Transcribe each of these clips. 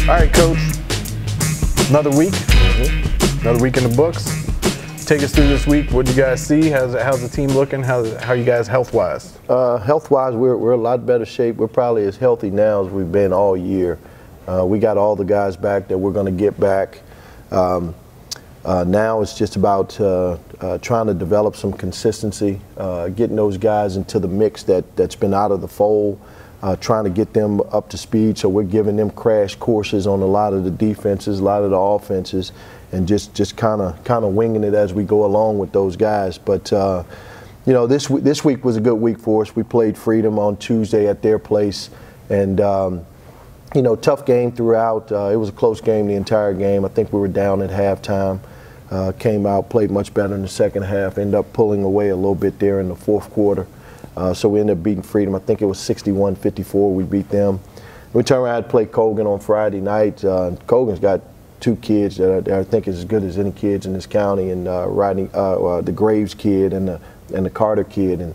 All right, Coach. Another week. Another week in the books. Take us through this week. What do you guys see? How's the team looking? How are you guys health-wise? Health-wise, we're a lot better shape. We're probably as healthy now as we've been all year. We got all the guys back that we're going to get back. Now it's just about trying to develop some consistency, getting those guys into the mix that's been out of the fold, trying to get them up to speed. So we're giving them crash courses on a lot of the defenses, a lot of the offenses, and just kind of winging it as we go along with those guys. But you know, this week was a good week for us. We played Freedom on Tuesday at their place, and you know, tough game throughout. It was a close game the entire game. I think we were down at halftime. Came out, played much better in the second half, ended up pulling away a little bit there in the fourth quarter. So we ended up beating Freedom. I think it was 61-54 we beat them. We turned around and played Colgan on Friday night. Colgan's got two kids that I think is as good as any kids in this county, and the Graves kid and the Carter kid. And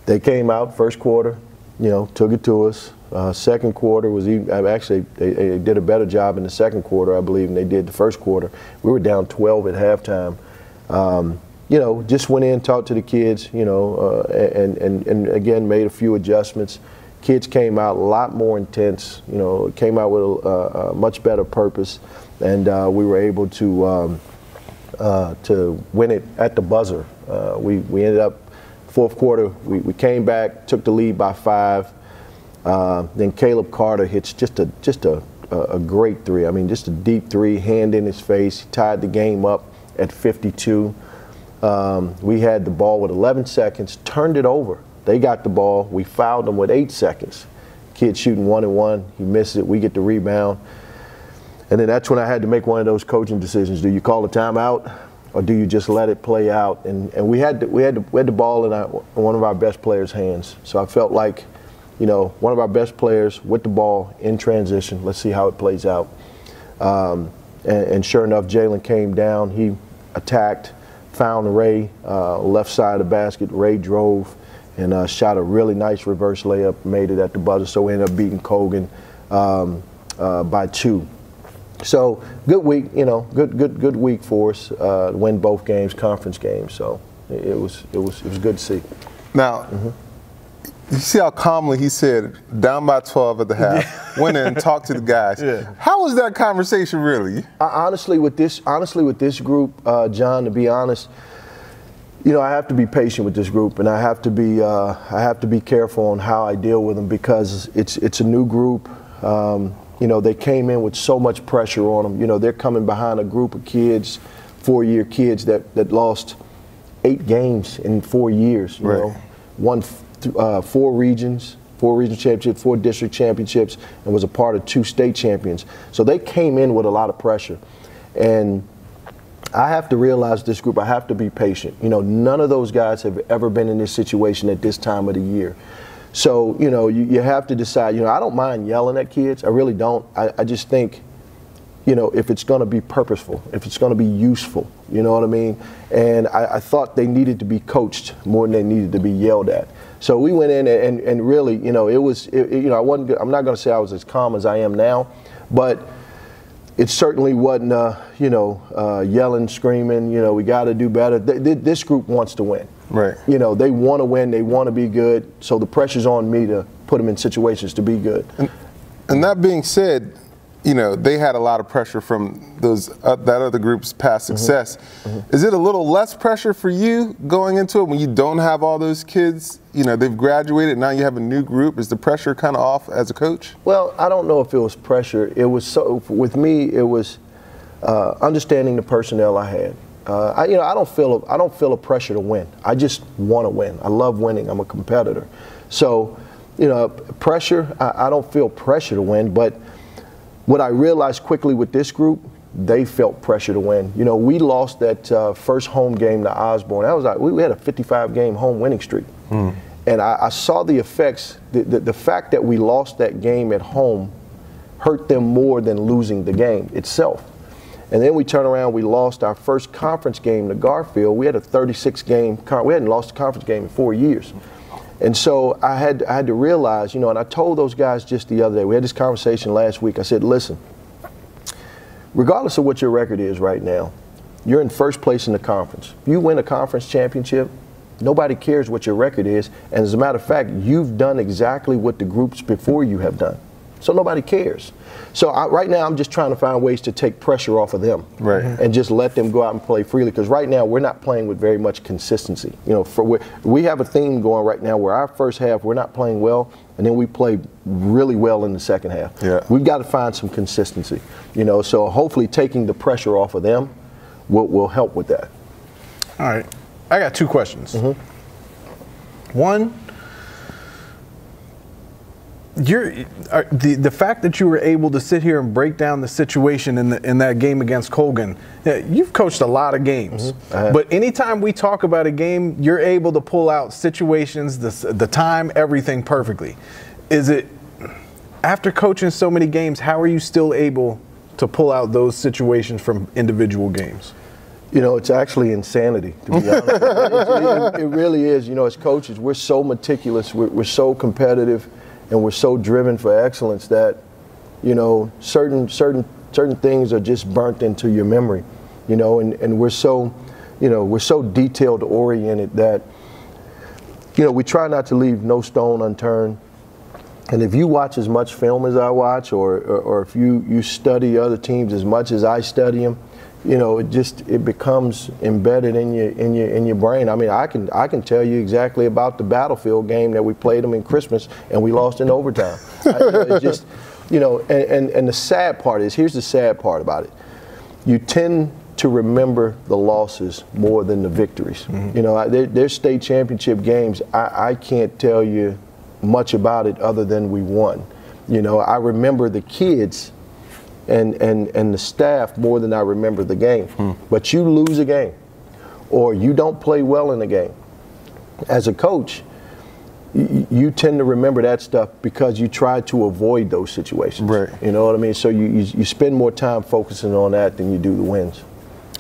they came out first quarter, you know, took it to us. Second quarter was actually they did a better job in the second quarter, I believe, than they did the first quarter. We were down 12 at halftime. You know, just went in, talked to the kids, you know, and again made a few adjustments. Kids came out a lot more intense, you know, came out with a much better purpose, and we were able to win it at the buzzer. We ended up fourth quarter. We came back, took the lead by 5. Then Caleb Carter hits just a great three. I mean, just a deep three, hand in his face. He tied the game up at 52. We had the ball with 11 seconds, turned it over. They got the ball. We fouled them with 8 seconds. Kid shooting 1-and-1. He misses it. We get the rebound. And then that's when I had to make one of those coaching decisions. Do you call a timeout, or do you just let it play out? And we had the ball in one of our best players' hands. So I felt like, you know, one of our best players with the ball in transition. Let's see how it plays out. And sure enough, Jalen came down. He attacked, found Ray, left side of the basket. Ray drove and shot a really nice reverse layup, made it at the buzzer. So we ended up beating Colgan by 2. So good week, you know, good week for us. Win both games, conference games. So it was good to see. Now. You see how calmly he said, down by 12 at the half, went in and talked to the guys. Yeah. How was that conversation really? Honestly, with this group, John, to be honest, you know, I have to be patient with this group, and I have to be careful on how I deal with them, because it's a new group. You know, they came in with so much pressure on them. You know, they're coming behind a group of kids, 4-year kids that lost 8 games in 4 years. You know, won 4 regions championships, 4 district championships, and was a part of 2 state champions. So they came in with a lot of pressure. And I have to realize this group, I have to be patient. You know, none of those guys have ever been in this situation at this time of the year. So, you know, you have to decide. You know, I don't mind yelling at kids. I really don't. I just think, you know, if it's going to be purposeful, if it's going to be useful, you know what I mean? And I thought they needed to be coached more than they needed to be yelled at. So we went in and really, you know, you know, I'm not going to say I was as calm as I am now, but it certainly wasn't, you know, yelling, screaming, you know, we got to do better. This group wants to win. Right. You know, they want to win. They want to be good. So the pressure's on me to put them in situations to be good. And that being said, you know, they had a lot of pressure from that other group's past success. Is it a little less pressure for you going into it when you don't have all those kids? You know, they've graduated, now you have a new group. Is the pressure kind of off as a coach? Well, I don't know if it was pressure. It was with me, it was understanding the personnel I had. You know, I don't feel a pressure to win. I just want to win. I love winning. I'm a competitor. So, you know, pressure, I don't feel pressure to win, but what I realized quickly with this group, they felt pressure to win. You know, we lost that first home game to Osborne. That was like, we had a 55-game home winning streak. And I saw the effects. The fact that we lost that game at home hurt them more than losing the game itself. And then we turn around, we lost our first conference game to Garfield. We had a 36-game, we hadn't lost a conference game in 4 years. And so I had to realize, you know, and I told those guys just the other day, we had this conversation last week. I said, listen, regardless of what your record is right now, you're in first place in the conference. If you win a conference championship, nobody cares what your record is. And as a matter of fact, you've done exactly what the groups before you have done. So nobody cares. So right now, I'm just trying to find ways to take pressure off of them, right, and just let them go out and play freely. Because right now, we're not playing with very much consistency. You know, we have a theme going right now where our first half we're not playing well, and then we play really well in the second half. Yeah. We've got to find some consistency. You know, so hopefully taking the pressure off of them will help with that. All right, I got 2 questions. One. The fact that you were able to sit here and break down the situation in that game against Colgan, you've coached a lot of games, but anytime we talk about a game, you're able to pull out situations, the time, everything perfectly. Is it, after coaching so many games, how are you still able to pull out those situations from individual games? You know, it's actually insanity, to be honest. It really is. You know, as coaches, we're so meticulous, we're so competitive, and we're so driven for excellence that, you know, certain things are just burnt into your memory, you know, and we're so, you know, we're so detailed oriented that, you know, we try not to leave no stone unturned. And if you watch as much film as I watch, or if you study other teams as much as I study them, you know, it becomes embedded in your brain. I mean, I can tell you exactly about the Battlefield game that we played them in Christmas and we lost in overtime. It's just, you know, and the sad part is, here's the sad part about it. You tend to remember the losses more than the victories. You know, their state championship games, I can't tell you much about it other than we won. You know, I remember the kids and the staff more than I remember the game. But you lose a game, or you don't play well in the game, as a coach, you tend to remember that stuff because you try to avoid those situations. Right. You know what I mean? So you spend more time focusing on that than you do the wins.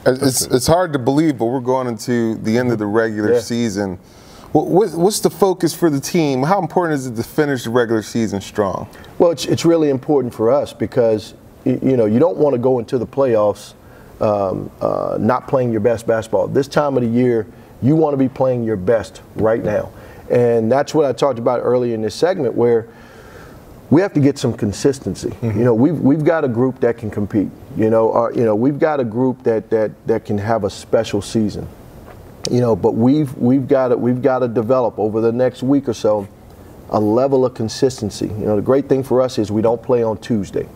It's hard to believe, but we're going into the end of the regular season. What's the focus for the team? How important is it to finish the regular season strong? Well, it's really important for us because, you know, you don't want to go into the playoffs not playing your best basketball. This time of the year, you want to be playing your best right now. And that's what I talked about earlier in this segment, where we have to get some consistency. You know, we've got a group that can compete. You know, we've got a group that can have a special season. You know, but we've got to develop over the next week or so a level of consistency. You know, the great thing for us is we don't play on Tuesday.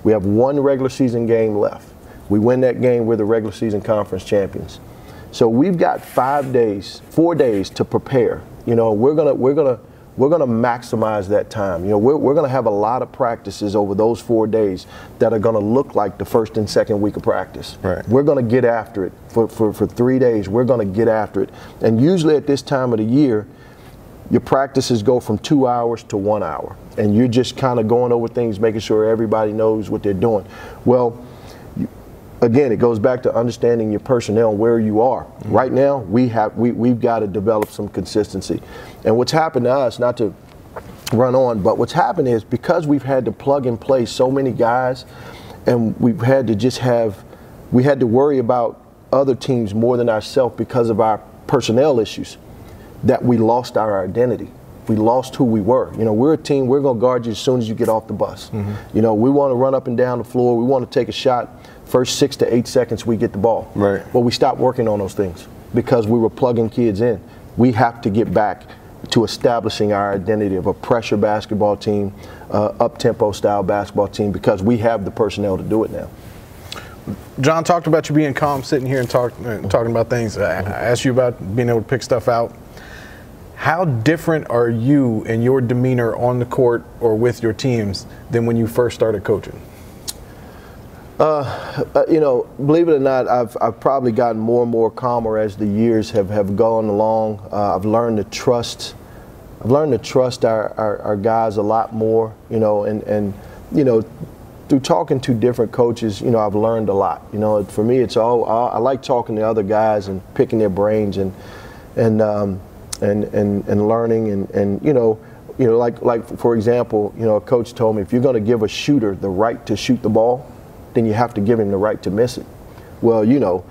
We have 1 regular season game left. We win that game, we're the regular season conference champions. So we've got 4 days to prepare. You know, we're gonna maximize that time. You know, we're gonna have a lot of practices over those 4 days that are gonna look like the first and second week of practice. Right. We're gonna get after it for 3 days. We're gonna get after it. And usually at this time of the year, your practices go from 2 hours to 1 hour, and you're just kind of going over things, making sure everybody knows what they're doing. Well, again, it goes back to understanding your personnel and where you are. Right now, we've got to develop some consistency. And what's happened to us, not to run on, but what's happened is because we've had to plug and play so many guys, and we've had to worry about other teams more than ourselves because of our personnel issues, that we lost our identity. We lost who we were. You know, we're a team, we're going to guard you as soon as you get off the bus. You know, we want to run up and down the floor. We want to take a shot first 6 to 8 seconds we get the ball. Right. But we stopped working on those things because we were plugging kids in. We have to get back to establishing our identity of a pressure basketball team, up-tempo style basketball team, because we have the personnel to do it now. John talked about you being calm, sitting here and talking about things. I asked you about being able to pick stuff out. How different are you and your demeanor on the court or with your teams than when you first started coaching? You know, believe it or not, I've probably gotten more and more calmer as the years have gone along. I've learned to trust our guys a lot more. You know, and you know, through talking to different coaches, you know, I've learned a lot. You know, for me, it's I like talking to other guys and picking their brains and learning and you know, like for example, you know, a coach told me, if you're going to give a shooter the right to shoot the ball, then you have to give him the right to miss it. Well, you know,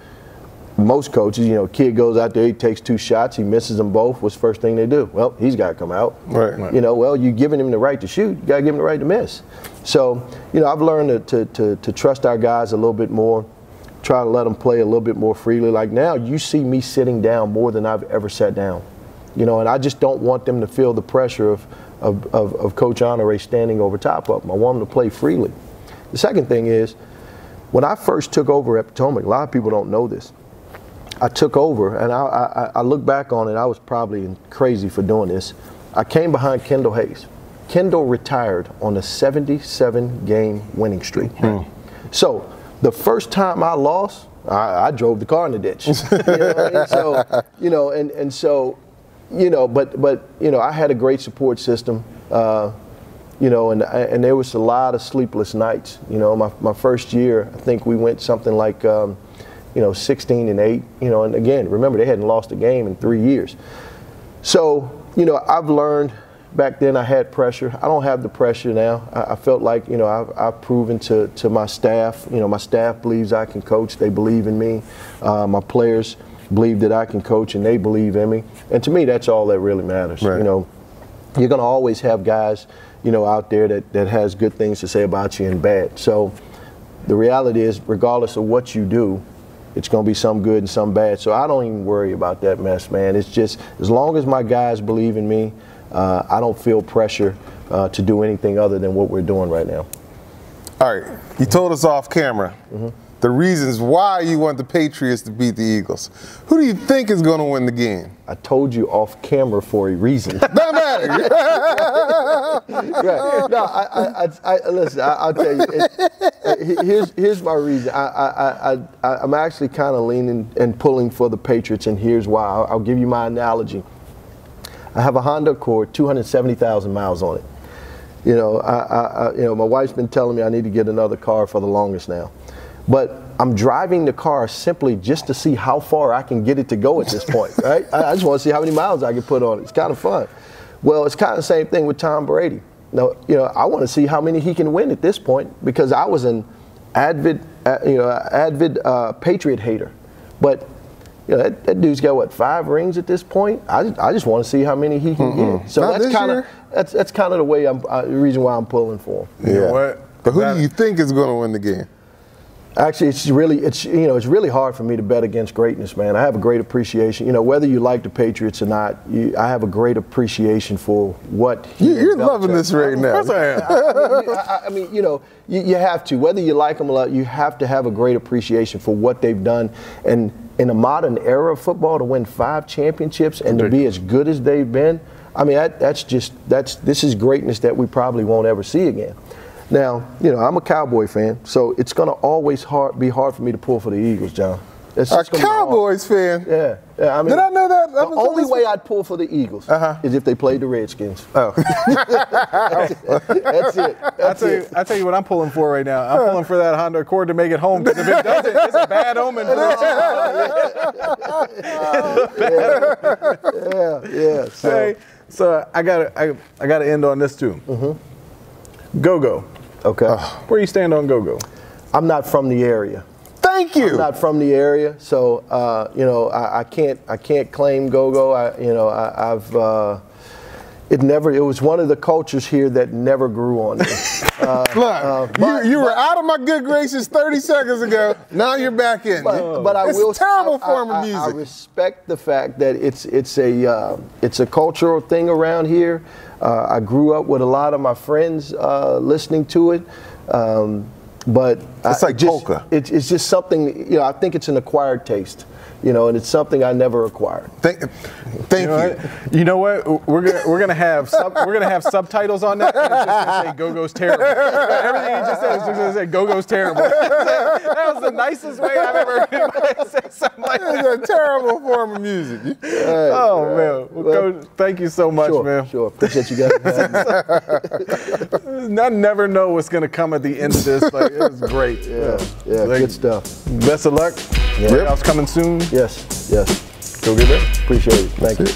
most coaches, you know, kid goes out there, he takes 2 shots, he misses them both. What's the first thing they do? Well, he's got to come out. Right. You know, well, you're giving him the right to shoot, you got to give him the right to miss. So, you know, I've learned to trust our guys a little bit more, try to let them play a little bit more freely. Like now, you see me sitting down more than I've ever sat down. You know, and I just don't want them to feel the pressure of Coach Honore standing over top of them. I want them to play freely. The second thing is, when I first took over at Potomac, a lot of people don't know this. I took over, and I look back on it, I was probably crazy for doing this. I came behind Kendall Hayes. Kendall retired on a 77-game winning streak. So the first time I lost, I drove the car in the ditch. You know what I mean? So, you know, and so, you know, but you know, I had a great support system. You know, and there was a lot of sleepless nights. You know, my first year, I think we went something like, you know, 16-8. You know, and again, remember they hadn't lost a game in 3 years. So, you know, I've learned. Back then I had pressure. I don't have the pressure now. I felt like, you know, I've proven to my staff. You know, my staff believes I can coach. They believe in me. My players believe that I can coach, and they believe in me. And to me, that's all that really matters. Right. You know, you're going to always have guys, you know, out there that has good things to say about you and bad. So the reality is, regardless of what you do, it's going to be some good and some bad. So I don't even worry about that mess, man. It's just, as long as my guys believe in me, I don't feel pressure to do anything other than what we're doing right now. All right. You told us off camera the reasons why you want the Patriots to beat the Eagles. Who do you think is going to win the game? I told you off camera for a reason. Doesn't matter. Right. No, listen, I'll tell you. Here's my reason. I'm actually kind of leaning and pulling for the Patriots, and here's why. I'll give you my analogy. I have a Honda Accord, 270,000 miles on it. You know, you know, my wife's been telling me I need to get another car for the longest now. But I'm driving the car simply just to see how far I can get it to go at this point, right? I just want to see how many miles I can put on it. It's kind of fun. Well, it's kind of the same thing with Tom Brady. Now, you know, I want to see how many he can win at this point, because I was an avid Patriot hater. But you know, that dude's got what, 5 rings at this point? I just want to see how many he can get. So that's kind of the way the reason why I'm pulling for him. You know what? But who do you think is going to win the game? Actually, it's really hard for me to bet against greatness, man. I have a great appreciation. You know, whether you like the Patriots or not, I have a great appreciation for what you're loving this right now. Of course I am. I mean, you know, you have to. Whether you like them or not, you have to have a great appreciation for what they've done. And in a modern era of football, to win 5 championships and to be as good as they've been, I mean, this is greatness that we probably won't ever see again. Now, you know, I'm a Cowboy fan, so it's going to always be hard for me to pull for the Eagles, John. A Cowboys fan? Yeah. I mean, did I know that? The only way I'd pull for the Eagles is if they played the Redskins. Oh. That's it. I tell you what I'm pulling for right now. I'm pulling for that Honda Accord to make it home, because if it doesn't, it's a bad omen for the Yeah. So I gotta end on this too. Go-Go. Okay. Where you stand on Go-Go? I'm not from the area. Thank you. I'm not from the area, so you know, I can't claim Go-Go. It was one of the cultures here that never grew on me. Look, you were out of my good graces 30 seconds ago. Now you're back in. But I it's will. It's a terrible form of music. I respect the fact that it's a cultural thing around here. I grew up with a lot of my friends listening to it. But it's like polka. It's just something, you know, I think it's an acquired taste, you know, and it's something I never acquired. Thank you. You know what? We're gonna have subtitles on that. And it's just gonna say Go-Go's terrible. Everything he just said is just gonna say Go-Go's terrible. That was the nicest way I've ever heard anybody say something like that. It's a terrible form of music. Oh man, well, Coach, thank you so much, man. Sure, appreciate you guys. I never know what's gonna come at the end of this. Like, it was great. Yeah, good stuff. Best of luck. Playoffs coming soon. Yes. Go get it. Appreciate it. Thank you.